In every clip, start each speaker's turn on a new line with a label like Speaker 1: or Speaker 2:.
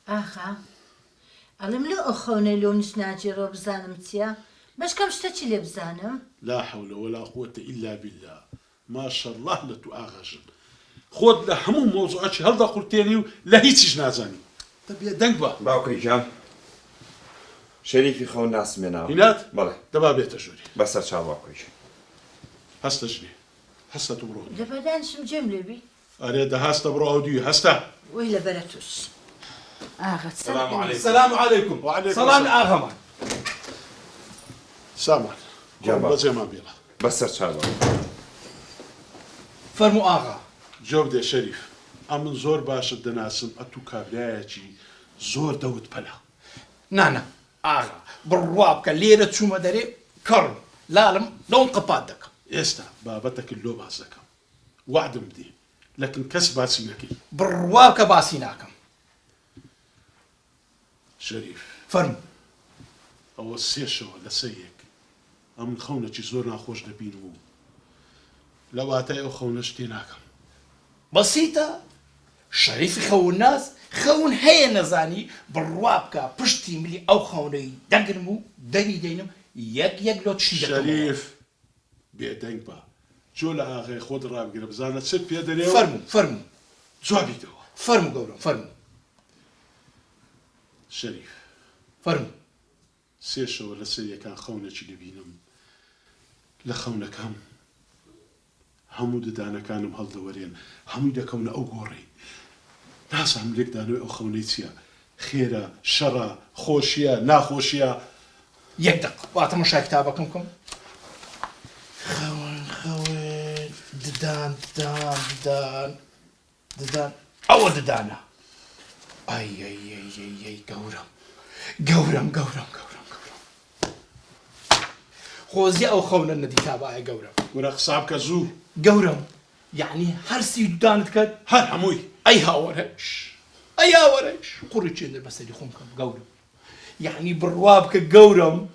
Speaker 1: ئاخا ئەڵێم لە ئەو لەو نشناجێڕۆ بزانم چییە؟ بەشکەم شتەچی لێ بزانم؟
Speaker 2: لا حول ولا قوة إلا بالله ما شاء الله لتو آغاجن خود لهمو موضوعاتي هلدا قلتيني لا هيتش نازاني طب يا دنگ با
Speaker 3: باوكي جان شريفي خو ناس منا
Speaker 2: هنات
Speaker 3: بله
Speaker 2: دبا بيتا جوري
Speaker 3: بس ارشا باوكي
Speaker 2: هستا جني هستا تبرو
Speaker 1: دەبا دانیشم جێم لێبی
Speaker 2: أريد هستا برو أودي هستا
Speaker 1: وی لە بەرەتوش ئاغا
Speaker 3: السلام عليكم
Speaker 4: السلام عليكم
Speaker 2: وعليكم
Speaker 4: سلام
Speaker 2: السلام.
Speaker 4: آغامان
Speaker 2: سامان
Speaker 3: جنبا.
Speaker 2: بزي ما بيلا
Speaker 3: بس ارشا باوكي
Speaker 4: فرمو آغا
Speaker 2: جواب دي شريف أمن زور باش الدناسم أتو كابلاجي زور داود بلا
Speaker 4: نانا آغا بالرواب كالليرة تشوما داري كرم لالم لون قبادك
Speaker 2: يستا بابتك اللو بازكم وعد مدي لكن كسبات سنكي
Speaker 4: بالرواب كباسيناكم
Speaker 2: شريف
Speaker 4: فرمو
Speaker 2: أو السيشو لسيك أمن خونة زور ناخوش دبينو لو أتاي أو خونة شتيناكم
Speaker 4: بسيطة شريفي خو الناس خون هي نزاني بالروابكا بشتي ملي او خوني دقرمو دني دينم يك لو تشي
Speaker 2: شريف بيدنك با جولا آخي خود راب قرب زانة ست بيدني
Speaker 4: فرمو
Speaker 2: زوابي دوا
Speaker 4: فرمو قولم فرمو
Speaker 2: شريف
Speaker 4: فرمو
Speaker 2: سيشو لسيك كان خونة دبينم لخونة كم همو دانا كانم هالدورين همو دكونا أو غوري ناس هم لك دانو أو خونيتيا خيرا شرا خوشيا ناخوشيا
Speaker 4: يقدق واتم شاي كتابكم خون ددان أو ددانا أي قورم خوزي أو خون الندي تابع قورم
Speaker 2: ورق صعب كزو
Speaker 4: قورم يعني هرسي ددان تكد
Speaker 2: هر هموي
Speaker 4: أي هاورش قري تشندر بس اللي خونكم قورم يعني بالروابك قورم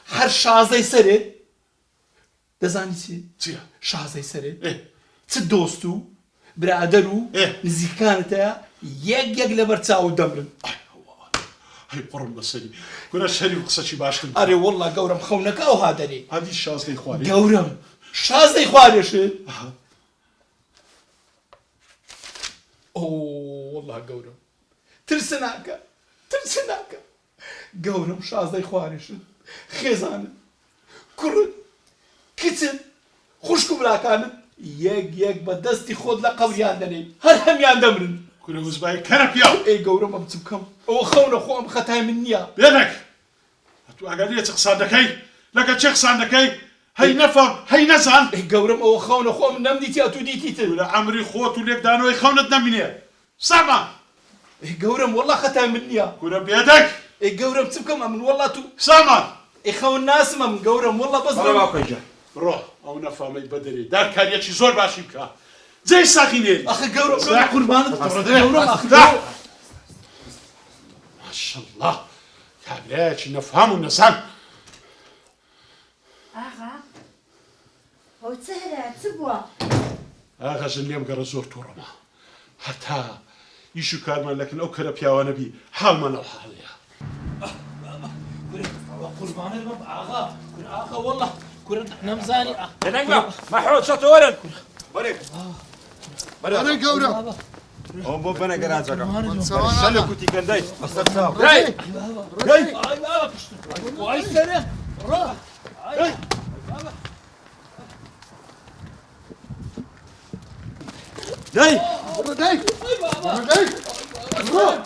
Speaker 4: هر شازي سرد دزاني سي
Speaker 2: تيا
Speaker 4: شازي سرد
Speaker 2: إيه
Speaker 4: تدوستو برادرو
Speaker 2: إيه.
Speaker 4: نزيكانتا يق لبرتاو دمرن
Speaker 2: هاي قرم بسني كنا شريف قصتي باش تنبا
Speaker 4: أري والله قورم خونك أو هذا لي
Speaker 2: هذه الشاز لي خواري
Speaker 4: قورم شازي خوارش أوه والله قورم ترسناك قورم شازي خوارش خيزان كرد كتن خوشكم راكان يق بدستي خود لقوريان دني هل هم ياندمرن
Speaker 2: كنا وزباي كرب ياو
Speaker 4: اي قورم ابتبكم او خونا خو ام ختاي منيا
Speaker 2: بينك هتو أقالية تقصادكي لك تشخصانكي هاي نفر هاي نزعل
Speaker 4: اي قورم او خونا خو من نمديتي اتو ديتي
Speaker 2: ولا عمري خوت وليك دانو يخونتنا مني سامع
Speaker 4: اي قورم والله ختاي منيا
Speaker 2: كنا بيدك
Speaker 4: اي قورم تبكم من والله تو
Speaker 2: سامع
Speaker 4: اي خو الناس من قورم والله بس
Speaker 3: بله باوكي جان
Speaker 2: روح أو نفهمي بدري دار كان يشي زور باشي بكا زي ساخينين
Speaker 4: اخي قورم
Speaker 2: صح.
Speaker 4: قربان قورم اخي
Speaker 2: ده. ما شاء الله يا بلاتي نفهم النسان
Speaker 1: ئاغا ئەو چ هەرە چ بووە؟
Speaker 2: ئاغاژن لێم گەڕە زۆر تووڕەمە هەتا ئیش و کارمان لەکن ئەو کەرە پیاوانە بی حاڵمانەوە حاڵەیە
Speaker 4: قربان الرب اغا والله كنت نمزاني
Speaker 3: دنگما محمود شطورن
Speaker 5: بري قورم
Speaker 3: هم بو بنا قراجك
Speaker 5: سوانا
Speaker 3: شلو كنتي كنداي استفسار
Speaker 2: راي
Speaker 4: واي سنه روح
Speaker 3: داي
Speaker 5: بري داي روح